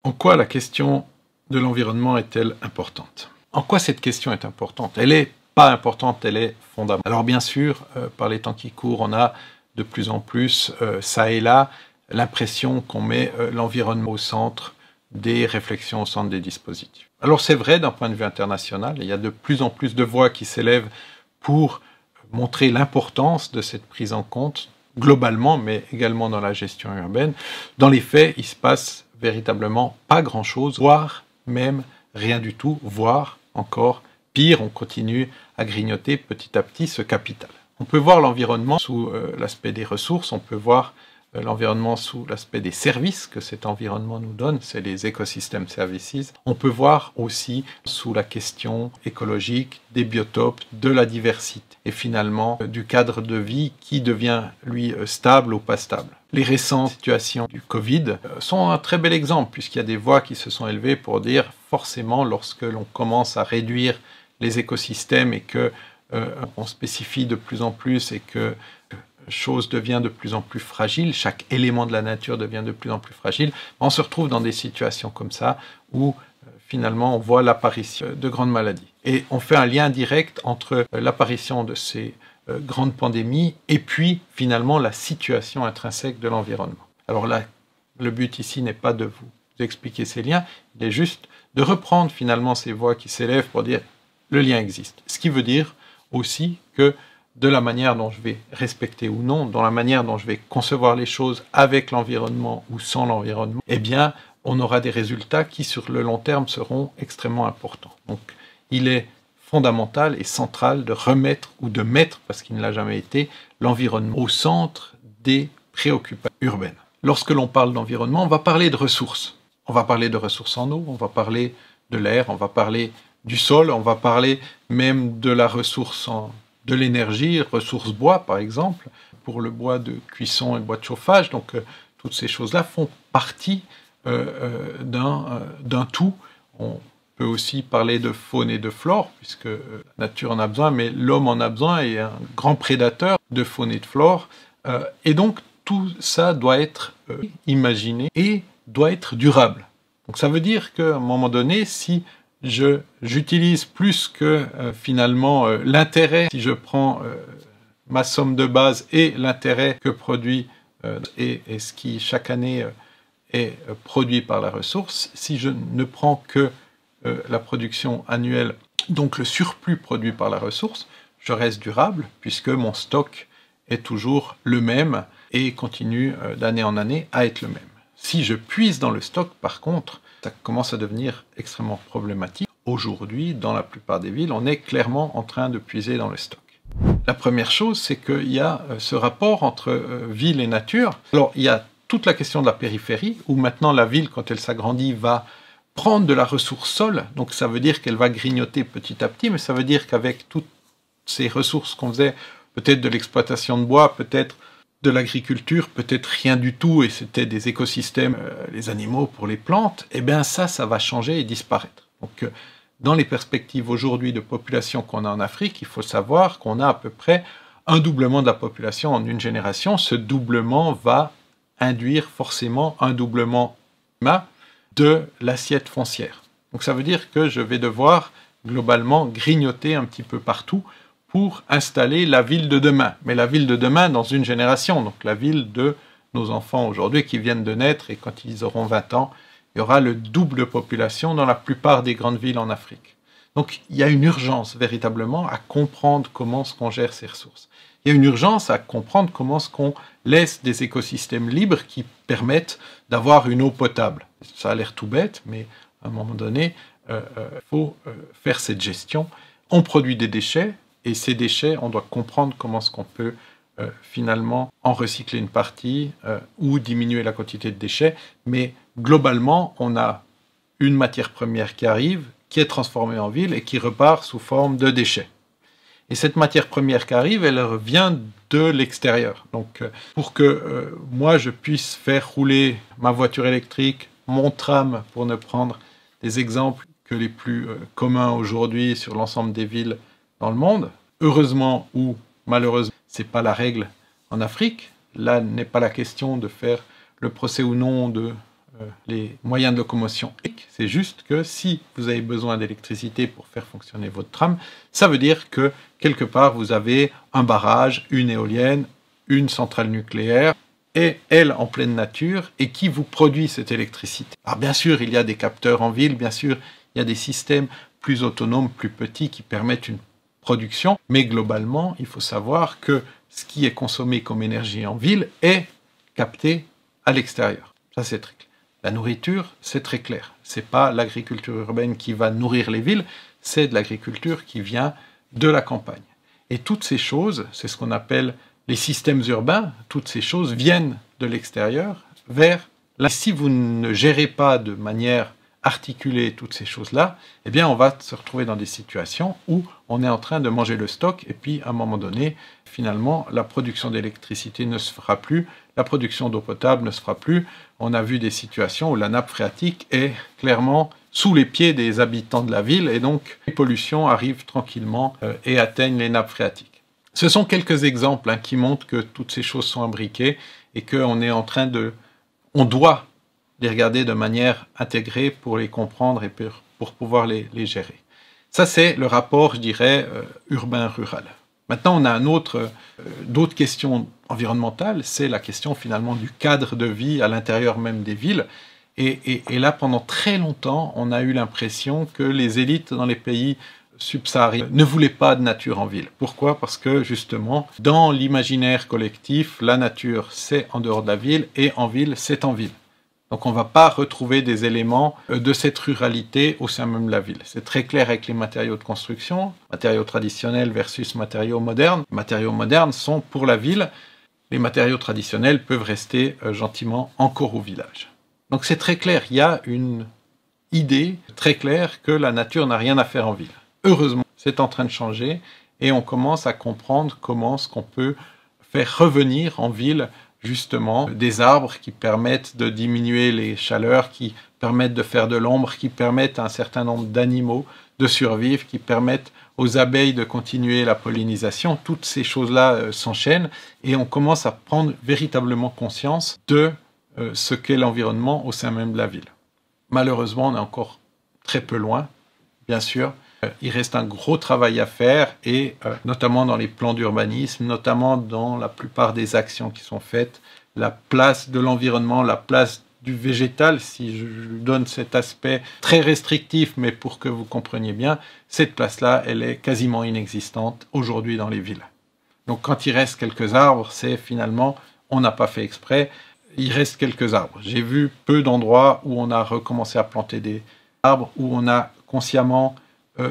En quoi la question de l'environnement est-elle importante? En quoi cette question est importante? Elle n'est pas importante, elle est fondamentale. Alors bien sûr, par les temps qui courent, on a de plus en plus, ça et là, l'impression qu'on met l'environnement au centre des réflexions, au centre des dispositifs. Alors c'est vrai d'un point de vue international, il y a de plus en plus de voix qui s'élèvent pour montrer l'importance de cette prise en compte, globalement, mais également dans la gestion urbaine. Dans les faits, il se passe véritablement pas grand-chose, voire même rien du tout, voire encore pire, on continue à grignoter petit à petit ce capital. On peut voir l'environnement sous l'aspect des ressources, on peut voir l'environnement sous l'aspect des services que cet environnement nous donne, c'est les écosystèmes services. On peut voir aussi sous la question écologique, des biotopes, de la diversité et finalement du cadre de vie qui devient, lui, stable ou pas stable. Les récentes situations du Covid sont un très bel exemple puisqu'il y a des voix qui se sont élevées pour dire forcément lorsque l'on commence à réduire les écosystèmes et que on spécifie de plus en plus et que chose devient de plus en plus fragile, chaque élément de la nature devient de plus en plus fragile, on se retrouve dans des situations comme ça où finalement on voit l'apparition de grandes maladies. Et on fait un lien direct entre l'apparition de ces grandes pandémies et puis finalement la situation intrinsèque de l'environnement. Alors là, le but ici n'est pas de vous expliquer ces liens, il est juste de reprendre finalement ces voix qui s'élèvent pour dire le lien existe. Ce qui veut dire aussi que de la manière dont je vais respecter ou non, dans la manière dont je vais concevoir les choses avec l'environnement ou sans l'environnement, eh bien, on aura des résultats qui, sur le long terme, seront extrêmement importants. Donc, il est fondamental et central de remettre ou de mettre, parce qu'il ne l'a jamais été, l'environnement au centre des préoccupations urbaines. Lorsque l'on parle d'environnement, on va parler de ressources. On va parler de ressources en eau, on va parler de l'air, on va parler du sol, on va parler même de la ressource de l'énergie, ressources bois par exemple, pour le bois de cuisson et le bois de chauffage. Donc toutes ces choses-là font partie d'un tout. On peut aussi parler de faune et de flore, puisque la nature en a besoin, mais l'homme en a besoin et est un grand prédateur de faune et de flore. Et donc tout ça doit être imaginé et doit être durable. Donc ça veut dire qu'à un moment donné, si j'utilise plus que finalement l'intérêt, si je prends ma somme de base et l'intérêt que produit et ce qui chaque année est produit par la ressource, si je ne prends que la production annuelle, donc le surplus produit par la ressource, je reste durable puisque mon stock est toujours le même et continue d'année en année à être le même. Si je puise dans le stock, par contre, ça commence à devenir extrêmement problématique. Aujourd'hui, dans la plupart des villes, on est clairement en train de puiser dans le stock. La première chose, c'est qu'il y a ce rapport entre ville et nature. Alors, il y a toute la question de la périphérie, où maintenant la ville, quand elle s'agrandit, va prendre de la ressource sol. Donc ça veut dire qu'elle va grignoter petit à petit, mais ça veut dire qu'avec toutes ces ressources qu'on faisait, peut-être de l'exploitation de bois, peut-être de l'agriculture, peut-être rien du tout, et c'était des écosystèmes, les animaux pour les plantes, eh bien ça va changer et disparaître. Donc dans les perspectives aujourd'hui de population qu'on a en Afrique, il faut savoir qu'on a à peu près un doublement de la population en une génération. Ce doublement va induire forcément un doublement de l'assiette foncière. Donc ça veut dire que je vais devoir globalement grignoter un petit peu partout pour installer la ville de demain. Mais la ville de demain dans une génération, donc la ville de nos enfants aujourd'hui qui viennent de naître et quand ils auront 20 ans, il y aura le double de population dans la plupart des grandes villes en Afrique. Donc il y a une urgence véritablement à comprendre comment est-ce qu'on gère ces ressources. Il y a une urgence à comprendre comment est-ce qu'on laisse des écosystèmes libres qui permettent d'avoir une eau potable. Ça a l'air tout bête, mais à un moment donné, il faut faire cette gestion. On produit des déchets, et ces déchets, on doit comprendre comment est-ce qu'on peut finalement en recycler une partie ou diminuer la quantité de déchets. Mais globalement, on a une matière première qui arrive, qui est transformée en ville et qui repart sous forme de déchets. Et cette matière première qui arrive, elle vient de l'extérieur. Donc pour que moi je puisse faire rouler ma voiture électrique, mon tram, pour ne prendre des exemples que les plus communs aujourd'hui sur l'ensemble des villes dans le monde, heureusement ou malheureusement, ce n'est pas la règle en Afrique. Là n'est pas la question de faire le procès ou non de les moyens de locomotion. C'est juste que si vous avez besoin d'électricité pour faire fonctionner votre tram, ça veut dire que quelque part vous avez un barrage, une éolienne, une centrale nucléaire, et elle en pleine nature, et qui vous produit cette électricité. Alors bien sûr, il y a des capteurs en ville, bien sûr, il y a des systèmes plus autonomes, plus petits, qui permettent une production, mais globalement, il faut savoir que ce qui est consommé comme énergie en ville est capté à l'extérieur. Ça, c'est très clair. La nourriture, c'est très clair. Ce n'est pas l'agriculture urbaine qui va nourrir les villes, c'est de l'agriculture qui vient de la campagne. Et toutes ces choses, c'est ce qu'on appelle les systèmes urbains, toutes ces choses viennent de l'extérieur vers là. Si vous ne gérez pas de manière articulée toutes ces choses-là, eh bien on va se retrouver dans des situations où on est en train de manger le stock et puis à un moment donné, finalement, la production d'électricité ne se fera plus, la production d'eau potable ne se fera plus. On a vu des situations où la nappe phréatique est clairement sous les pieds des habitants de la ville et donc les pollutions arrivent tranquillement et atteignent les nappes phréatiques. Ce sont quelques exemples qui montrent que toutes ces choses sont imbriquées et qu'on est en train de... On doit les regarder de manière intégrée pour les comprendre et pour pouvoir les gérer. Ça, c'est le rapport, je dirais, urbain-rural. Maintenant, on a d'autres questions environnementales, c'est la question finalement du cadre de vie à l'intérieur même des villes. Et là, pendant très longtemps, on a eu l'impression que les élites dans les pays subsahariens ne voulaient pas de nature en ville. Pourquoi? Parce que justement, dans l'imaginaire collectif, la nature, c'est en dehors de la ville, et en ville, c'est en ville. Donc on ne va pas retrouver des éléments de cette ruralité au sein même de la ville. C'est très clair avec les matériaux de construction, matériaux traditionnels versus matériaux modernes. Les matériaux modernes sont pour la ville, les matériaux traditionnels peuvent rester gentiment encore au village. Donc c'est très clair, il y a une idée très claire que la nature n'a rien à faire en ville. Heureusement, c'est en train de changer et on commence à comprendre comment est-ce qu'on peut faire revenir en ville justement des arbres qui permettent de diminuer les chaleurs, qui permettent de faire de l'ombre, qui permettent à un certain nombre d'animaux de survivre, qui permettent aux abeilles de continuer la pollinisation. Toutes ces choses-là s'enchaînent et on commence à prendre véritablement conscience de ce qu'est l'environnement au sein même de la ville. Malheureusement, on est encore très peu loin, bien sûr. Il reste un gros travail à faire et notamment dans les plans d'urbanisme, notamment dans la plupart des actions qui sont faites, la place de l'environnement, la place du végétal, si je donne cet aspect très restrictif, mais pour que vous compreniez bien, cette place-là, elle est quasiment inexistante aujourd'hui dans les villes. Donc quand il reste quelques arbres, c'est finalement, on n'a pas fait exprès, il reste quelques arbres. J'ai vu peu d'endroits où on a recommencé à planter des arbres, où on a consciemment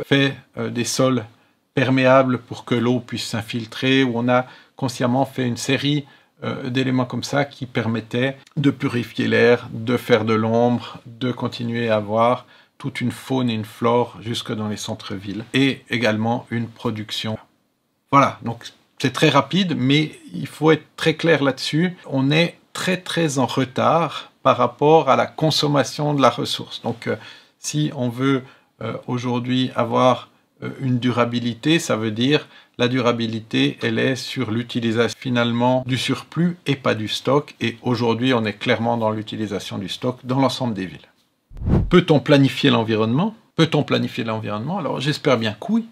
fait des sols perméables pour que l'eau puisse s'infiltrer, où on a consciemment fait une série d'éléments comme ça qui permettaient de purifier l'air, de faire de l'ombre, de continuer à avoir toute une faune et une flore jusque dans les centres-villes, et également une production. Voilà, donc c'est très rapide, mais il faut être très clair là-dessus. On est très en retard par rapport à la consommation de la ressource. Donc si on veut aujourd'hui avoir une durabilité, ça veut dire la durabilité, elle est sur l'utilisation finalement du surplus et pas du stock. Et aujourd'hui, on est clairement dans l'utilisation du stock dans l'ensemble des villes. Peut-on planifier l'environnement? Peut-on planifier l'environnement? Alors j'espère bien que oui.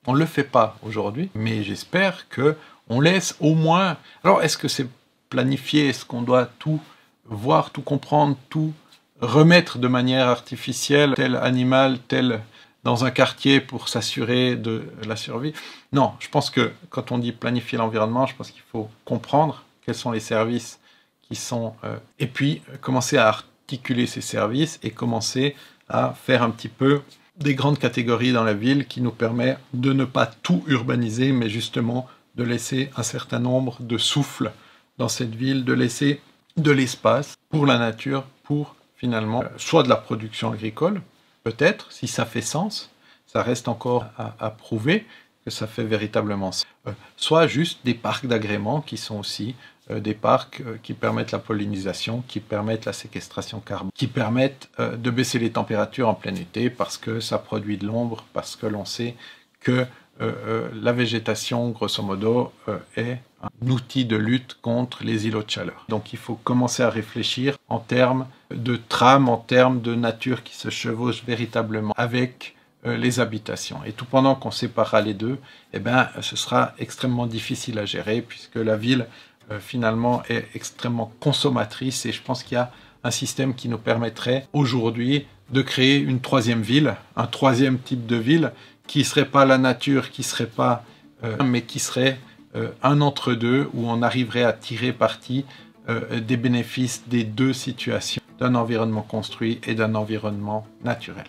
On ne le fait pas aujourd'hui, mais j'espère qu'on laisse au moins... Alors est-ce que c'est planifier? Est-ce qu'on doit tout voir, tout comprendre, tout remettre de manière artificielle, tel animal, tel dans un quartier pour s'assurer de la survie? Non, je pense que quand on dit planifier l'environnement, je pense qu'il faut comprendre quels sont les services qui sont... et puis commencer à articuler ces services et commencer à faire un petit peu des grandes catégories dans la ville qui nous permet de ne pas tout urbaniser, mais justement de laisser un certain nombre de souffles dans cette ville, de laisser de l'espace pour la nature, pour finalement soit de la production agricole, peut-être, si ça fait sens, ça reste encore à prouver que ça fait véritablement sens, soit juste des parcs d'agrément qui sont aussi des parcs qui permettent la pollinisation, qui permettent la séquestration carbone, qui permettent de baisser les températures en plein été parce que ça produit de l'ombre, parce que l'on sait que la végétation, grosso modo, est un outil de lutte contre les îlots de chaleur. Donc il faut commencer à réfléchir en termes de trame, en termes de nature qui se chevauche véritablement avec les habitations. Et tout pendant qu'on séparera les deux, eh ben, ce sera extrêmement difficile à gérer puisque la ville, finalement, est extrêmement consommatrice et je pense qu'il y a un système qui nous permettrait aujourd'hui de créer une troisième ville, un troisième type de ville qui ne serait pas la nature, qui serait pas, mais qui serait un entre-deux où on arriverait à tirer parti des bénéfices des deux situations, d'un environnement construit et d'un environnement naturel.